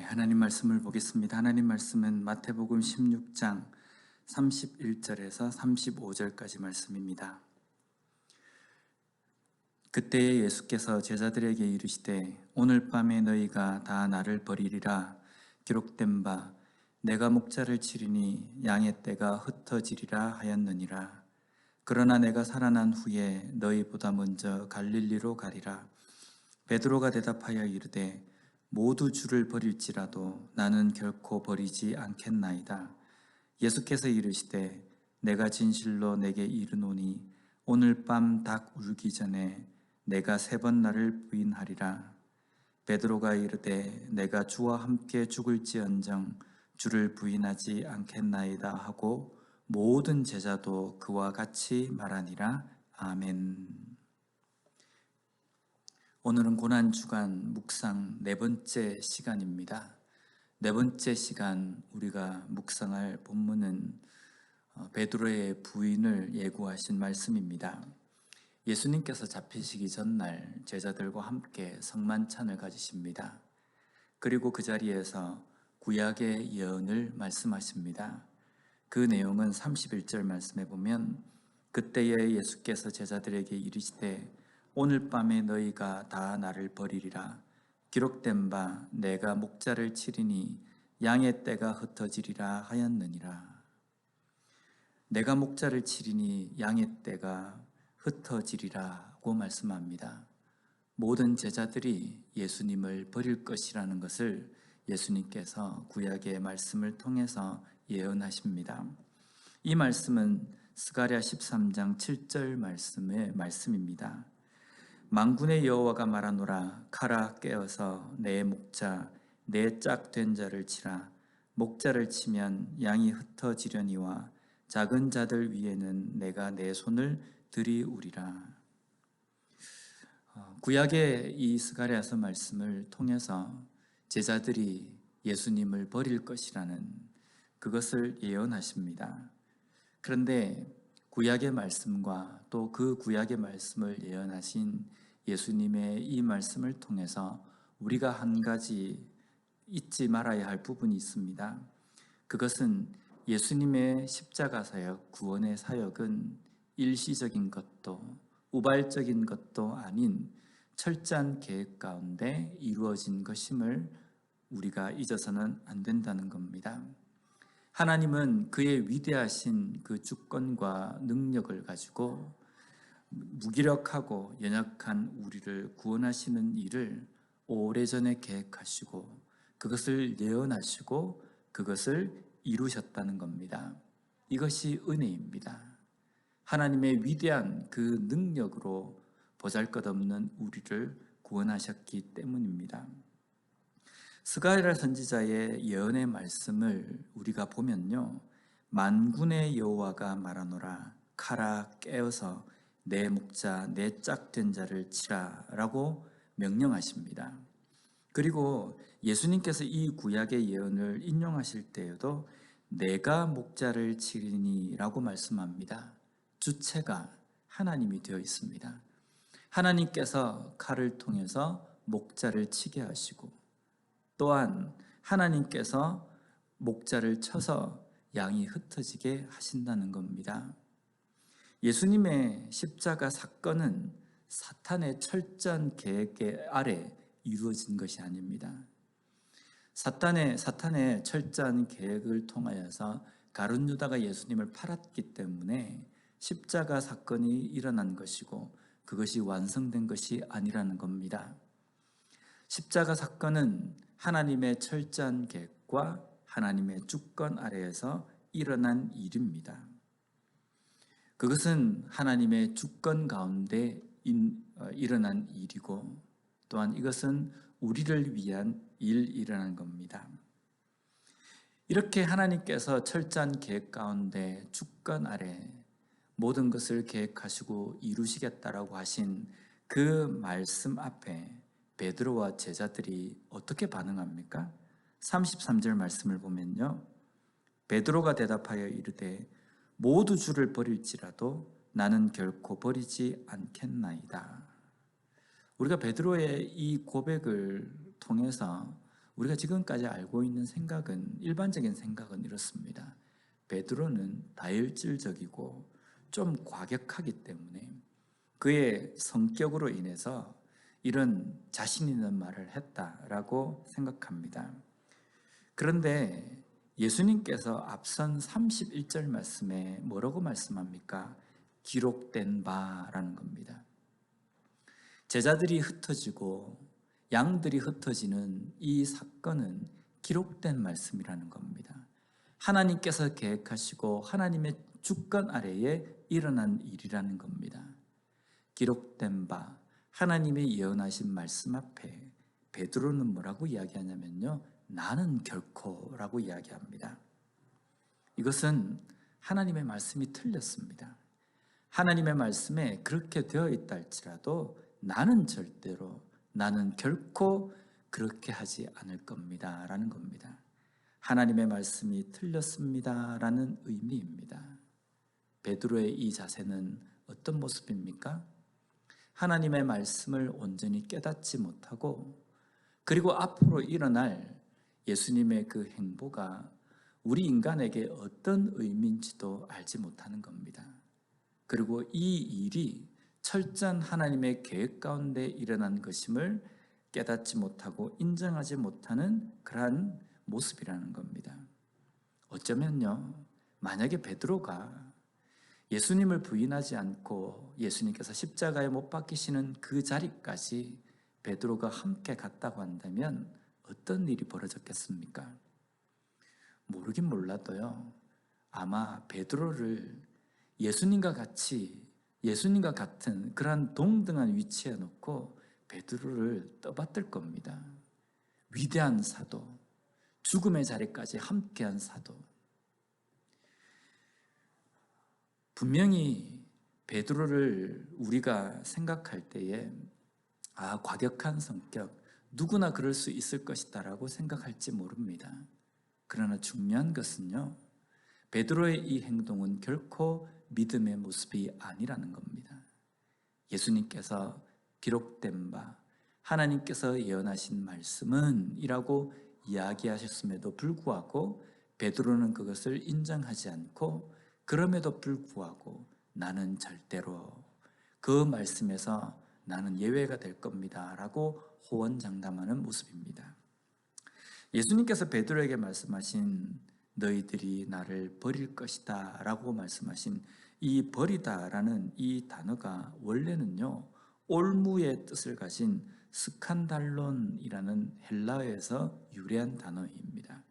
하나님 말씀을 보겠습니다. 하나님 말씀은 마태복음 16장 31절에서 35절까지 말씀입니다. 그때에 예수께서 제자들에게 이르시되 오늘 밤에 너희가 다 나를 버리리라 기록된 바 내가 목자를 치리니 양의 떼가 흩어지리라 하였느니라. 그러나 내가 살아난 후에 너희보다 먼저 갈릴리로 가리라. 베드로가 대답하여 이르되 모두 주를 버릴지라도 나는 결코 버리지 않겠나이다. 예수께서 이르시되 내가 진실로 내게 이르노니 오늘 밤 닭 울기 전에 내가 3번 나를 부인하리라. 베드로가 이르되 내가 주와 함께 죽을지언정 주를 부인하지 않겠나이다 하고 모든 제자도 그와 같이 말하니라. 아멘. 오늘은 고난주간 묵상 4번째 시간입니다. 4번째 시간 우리가 묵상할 본문은 베드로의 부인을 예고하신 말씀입니다. 예수님께서 잡히시기 전날 제자들과 함께 성만찬을 가지십니다. 그리고 그 자리에서 구약의 예언을 말씀하십니다. 그 내용은 31절 말씀에 보면 그때에 예수께서 제자들에게 이르시되 오늘 밤에 너희가 다 나를 버리리라. 기록된 바 내가 목자를 치리니 양의 떼가 흩어지리라 하였느니라. 내가 목자를 치리니 양의 떼가 흩어지리라고 말씀합니다. 모든 제자들이 예수님을 버릴 것이라는 것을 예수님께서 구약의 말씀을 통해서 예언하십니다. 이 말씀은 스가랴 13장 7절 말씀의 말씀입니다. 만군의 여호와가 말하노라. 가라 깨어서 내 목자 내 짝 된 자를 치라. 목자를 치면 양이 흩어지려니와 작은 자들 위에는 내가 내 손을 들이우리라. 구약의 이 스가랴서 말씀을 통해서 제자들이 예수님을 버릴 것이라는 그것을 예언하십니다. 그런데 구약의 말씀과 또 그 구약의 말씀을 예언하신 예수님의 이 말씀을 통해서 우리가 한 가지 잊지 말아야 할 부분이 있습니다. 그것은 예수님의 십자가 사역, 구원의 사역은 일시적인 것도 우발적인 것도 아닌 철저한 계획 가운데 이루어진 것임을 우리가 잊어서는 안 된다는 겁니다. 하나님은 그의 위대하신 그 주권과 능력을 가지고 무기력하고 연약한 우리를 구원하시는 일을 오래전에 계획하시고 그것을 예언하시고 그것을 이루셨다는 겁니다. 이것이 은혜입니다. 하나님의 위대한 그 능력으로 보잘것없는 우리를 구원하셨기 때문입니다. 스가랴 선지자의 예언의 말씀을 우리가 보면요, 만군의 여호와가 말하노라. 가라 깨어서 내 목자 내 짝된 자를 치라 라고 명령하십니다. 그리고 예수님께서 이 구약의 예언을 인용하실 때에도 내가 목자를 치리니 라고 말씀합니다. 주체가 하나님이 되어 있습니다. 하나님께서 칼을 통해서 목자를 치게 하시고 또한 하나님께서 목자를 쳐서 양이 흩어지게 하신다는 겁니다. 예수님의 십자가 사건은 사탄의 철저한 계획 아래 이루어진 것이 아닙니다. 사탄의 철저한 계획을 통하여서 가룟 유다가 예수님을 팔았기 때문에 십자가 사건이 일어난 것이고 그것이 완성된 것이 아니라는 겁니다. 십자가 사건은 하나님의 철저한 계획과 하나님의 주권 아래에서 일어난 일입니다. 그것은 하나님의 주권 가운데 일어난 일이고 또한 이것은 우리를 위한 일이라는 겁니다. 이렇게 하나님께서 철저한 계획 가운데 주권 아래 모든 것을 계획하시고 이루시겠다라고 하신 그 말씀 앞에 베드로와 제자들이 어떻게 반응합니까? 33절 말씀을 보면요, 베드로가 대답하여 이르되 모두 주를 버릴지라도 나는 결코 버리지 않겠나이다. 우리가 베드로의 이 고백을 통해서 우리가 지금까지 알고 있는 생각은, 일반적인 생각은 이렇습니다. 베드로는 다혈질적이고 좀 과격하기 때문에 그의 성격으로 인해서 이런 자신 있는 말을 했다라고 생각합니다. 그런데 예수님께서 앞선 31절 말씀에 뭐라고 말씀합니까? 기록된 바라는 겁니다. 제자들이 흩어지고 양들이 흩어지는 이 사건은 기록된 말씀이라는 겁니다. 하나님께서 계획하시고 하나님의 주권 아래에 일어난 일이라는 겁니다. 기록된 바, 하나님의 예언하신 말씀 앞에 베드로는 뭐라고 이야기하냐면요, 나는 결코라고 이야기합니다. 이것은 하나님의 말씀이 틀렸습니다. 하나님의 말씀에 그렇게 되어 있다 할지라도 나는 절대로, 나는 결코 그렇게 하지 않을 겁니다 라는 겁니다. 하나님의 말씀이 틀렸습니다 라는 의미입니다. 베드로의 이 자세는 어떤 모습입니까? 하나님의 말씀을 온전히 깨닫지 못하고, 그리고 앞으로 일어날 예수님의 그 행보가 우리 인간에게 어떤 의미인지도 알지 못하는 겁니다. 그리고 이 일이 철저한 하나님의 계획 가운데 일어난 것임을 깨닫지 못하고 인정하지 못하는 그러한 모습이라는 겁니다. 어쩌면요, 만약에 베드로가 예수님을 부인하지 않고 예수님께서 십자가에 못 박히시는 그 자리까지 베드로가 함께 갔다고 한다면 어떤 일이 벌어졌겠습니까? 모르긴 몰라도요, 아마 베드로를 예수님과 같은 그러한 동등한 위치에 놓고 베드로를 떠받들 겁니다. 위대한 사도, 죽음의 자리까지 함께한 사도. 분명히 베드로를 우리가 생각할 때에 과격한 성격, 누구나 그럴 수 있을 것이다 라고 생각할지 모릅니다. 그러나 중요한 것은요, 베드로의 이 행동은 결코 믿음의 모습이 아니라는 겁니다. 예수님께서 기록된 바, 하나님께서 예언하신 말씀은 이라고 이야기하셨음에도 불구하고 베드로는 그것을 인정하지 않고, 그럼에도 불구하고 나는 절대로 그 말씀에서 나는 예외가 될 겁니다 라고 호언장담하는 모습입니다. 예수님께서 베드로에게 말씀하신 너희들이 나를 버릴 것이다 라고 말씀하신 이 버리다라는 이 단어가 원래는요, 올무의 뜻을 가진 스칸달론이라는 헬라어에서 유래한 단어입니다.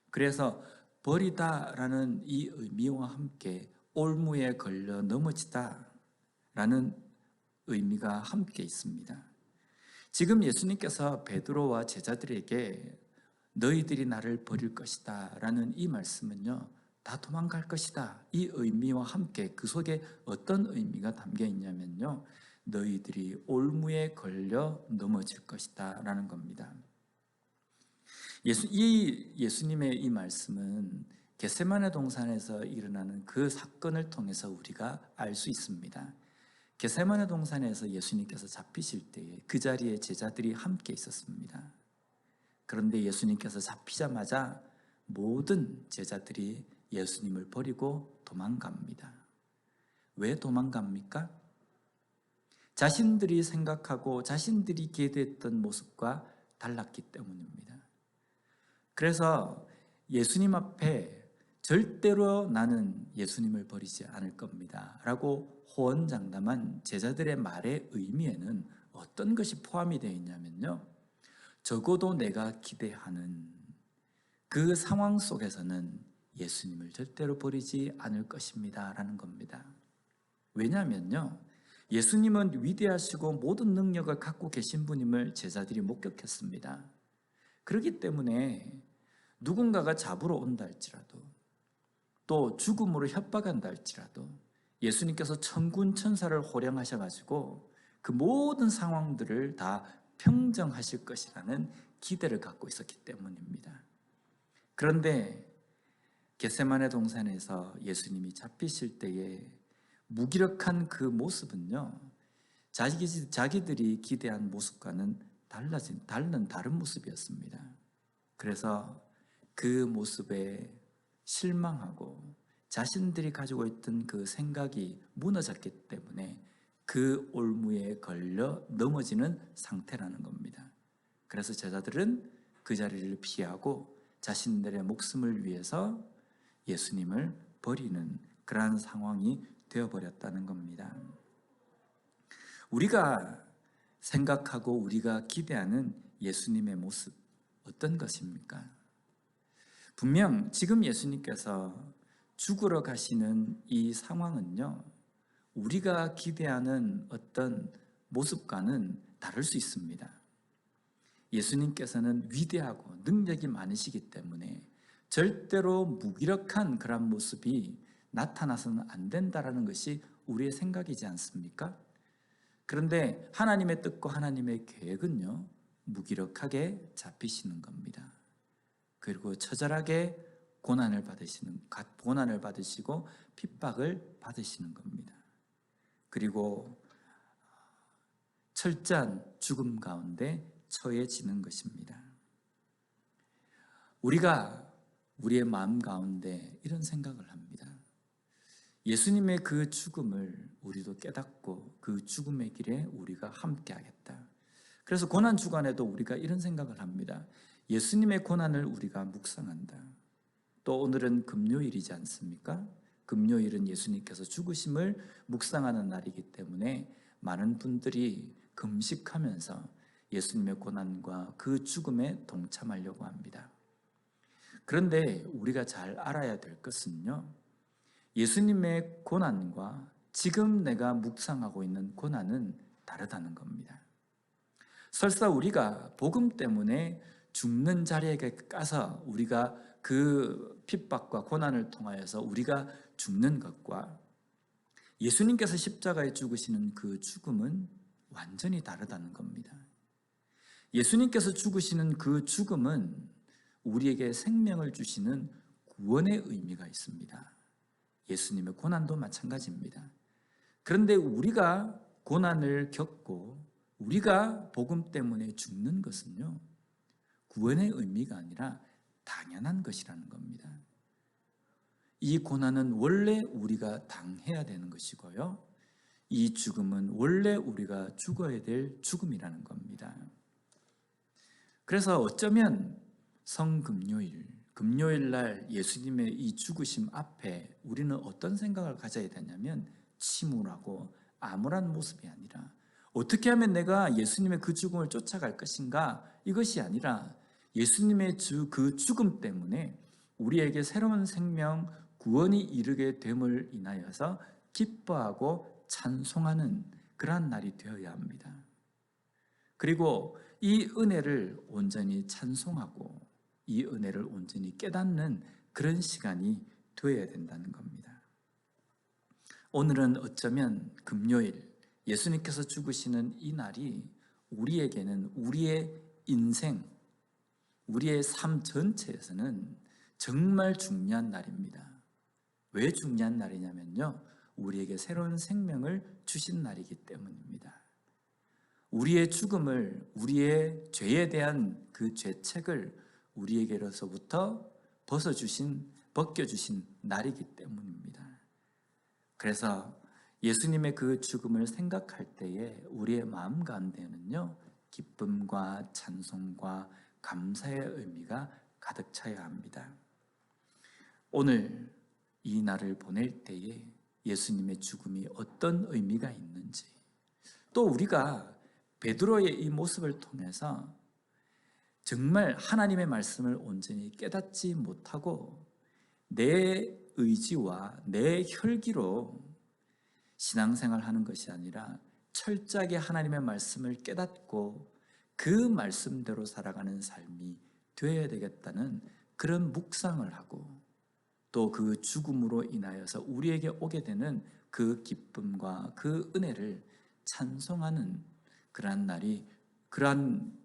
그래서 버리다라는 이 의미와 함께 올무에 걸려 넘어지다 라는 의미가 함께 있습니다. 지금 예수님께서 베드로와 제자들에게 너희들이 나를 버릴 것이다 라는 이 말씀은요, 다 도망갈 것이다, 이 의미와 함께 그 속에 어떤 의미가 담겨 있냐면요, 너희들이 올무에 걸려 넘어질 것이다 라는 겁니다. 예수님의 이 말씀은 겟세마네 동산에서 일어나는 그 사건을 통해서 우리가 알 수 있습니다. 겟세마네 동산에서 예수님께서 잡히실 때에 그 자리에 제자들이 함께 있었습니다. 그런데 예수님께서 잡히자마자 모든 제자들이 예수님을 버리고 도망갑니다. 왜 도망갑니까? 자신들이 생각하고 자신들이 기대했던 모습과 달랐기 때문입니다. 그래서 예수님 앞에 절대로 나는 예수님을 버리지 않을 겁니다 라고 호언장담한 제자들의 말의 의미에는 어떤 것이 포함이 되어 있냐면요, 적어도 내가 기대하는 그 상황 속에서는 예수님을 절대로 버리지 않을 것입니다 라는 겁니다. 왜냐하면요, 예수님은 위대하시고 모든 능력을 갖고 계신 분임을 제자들이 목격했습니다. 그렇기 때문에 누군가가 잡으러 온다 할지라도, 또 죽음으로 협박한다 할지라도 예수님께서 천군 천사를 호령하셔가지고 그 모든 상황들을 다 평정하실 것이라는 기대를 갖고 있었기 때문입니다. 그런데 겟세마네 동산에서 예수님이 잡히실 때에 무기력한 그 모습은요, 자기들이 기대한 모습과는 다른 모습이었습니다. 그래서 그 모습에 실망하고 자신들이 가지고 있던 그 생각이 무너졌기 때문에 그 올무에 걸려 넘어지는 상태라는 겁니다. 그래서 제자들은 그 자리를 피하고 자신들의 목숨을 위해서 예수님을 버리는 그러한 상황이 되어버렸다는 겁니다. 우리가 생각하고 우리가 기대하는 예수님의 모습 어떤 것입니까? 분명 지금 예수님께서 죽으러 가시는 이 상황은요, 우리가 기대하는 어떤 모습과는 다를 수 있습니다. 예수님께서는 위대하고 능력이 많으시기 때문에 절대로 무기력한 그런 모습이 나타나서는 안 된다는 것이 우리의 생각이지 않습니까? 그런데 하나님의 뜻과 하나님의 계획은요, 무기력하게 잡히시는 겁니다. 그리고 처절하게 고난을 받으시고 핍박을 받으시는 겁니다. 그리고 철저한 죽음 가운데 처해지는 것입니다. 우리가 우리의 마음 가운데 이런 생각을 합니다. 예수님의 그 죽음을 우리도 깨닫고 그 죽음의 길에 우리가 함께 하겠다. 그래서 고난 주간에도 우리가 이런 생각을 합니다. 예수님의 고난을 우리가 묵상한다. 또 오늘은 금요일이지 않습니까? 금요일은 예수님께서 죽으심을 묵상하는 날이기 때문에 많은 분들이 금식하면서 예수님의 고난과 그 죽음에 동참하려고 합니다. 그런데 우리가 잘 알아야 될 것은요, 예수님의 고난과 지금 내가 묵상하고 있는 고난은 다르다는 겁니다. 설사 우리가 복음 때문에 죽는 자리에 가서 우리가 그 핍박과 고난을 통하여서 우리가 죽는 것과 예수님께서 십자가에 죽으시는 그 죽음은 완전히 다르다는 겁니다. 예수님께서 죽으시는 그 죽음은 우리에게 생명을 주시는 구원의 의미가 있습니다. 예수님의 고난도 마찬가지입니다. 그런데 우리가 고난을 겪고 우리가 복음 때문에 죽는 것은요, 구원의 의미가 아니라 당연한 것이라는 겁니다. 이 고난은 원래 우리가 당해야 되는 것이고요, 이 죽음은 원래 우리가 죽어야 될 죽음이라는 겁니다. 그래서 어쩌면 금요일 날 예수님의 이 죽으심 앞에 우리는 어떤 생각을 가져야 되냐면, 침울하고 암울한 모습이 아니라 어떻게 하면 내가 예수님의 그 죽음을 쫓아갈 것인가, 이것이 아니라 예수님의 그 죽음 때문에 우리에게 새로운 생명, 구원이 이르게 됨을 인하여서 기뻐하고 찬송하는 그러한 날이 되어야 합니다. 그리고 이 은혜를 온전히 찬송하고 이 은혜를 온전히 깨닫는 그런 시간이 되어야 된다는 겁니다. 오늘은 어쩌면 금요일, 예수님께서 죽으시는 이 날이 우리에게는 우리의 인생, 우리의 삶 전체에서는 정말 중요한 날입니다. 왜 중요한 날이냐면요, 우리에게 새로운 생명을 주신 날이기 때문입니다. 우리의 죽음을, 우리의 죄에 대한 그 죄책을 우리에게로서부터 벗겨주신 날이기 때문입니다. 그래서 예수님의 그 죽음을 생각할 때에 우리의 마음 가운데는요, 기쁨과 찬송과 감사의 의미가 가득 차야 합니다. 오늘 이 날을 보낼 때에 예수님의 죽음이 어떤 의미가 있는지, 또 우리가 베드로의 이 모습을 통해서 정말 하나님의 말씀을 온전히 깨닫지 못하고 내 의지와 내 혈기로 신앙생활하는 것이 아니라 철저하게 하나님의 말씀을 깨닫고 그 말씀대로 살아가는 삶이 되어야 되겠다는 그런 묵상을 하고, 또 그 죽음으로 인하여서 우리에게 오게 되는 그 기쁨과 그 은혜를 찬송하는 그러한 날이, 그러한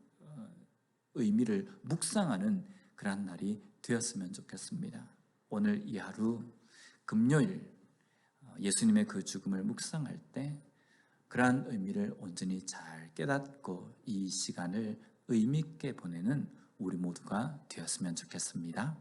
의미를 묵상하는 그러한 날이 되었으면 좋겠습니다. 오늘 이 하루 금요일 예수님의 그 죽음을 묵상할 때 그러한 의미를 온전히 잘 깨닫고 이 시간을 의미 있게 보내는 우리 모두가 되었으면 좋겠습니다.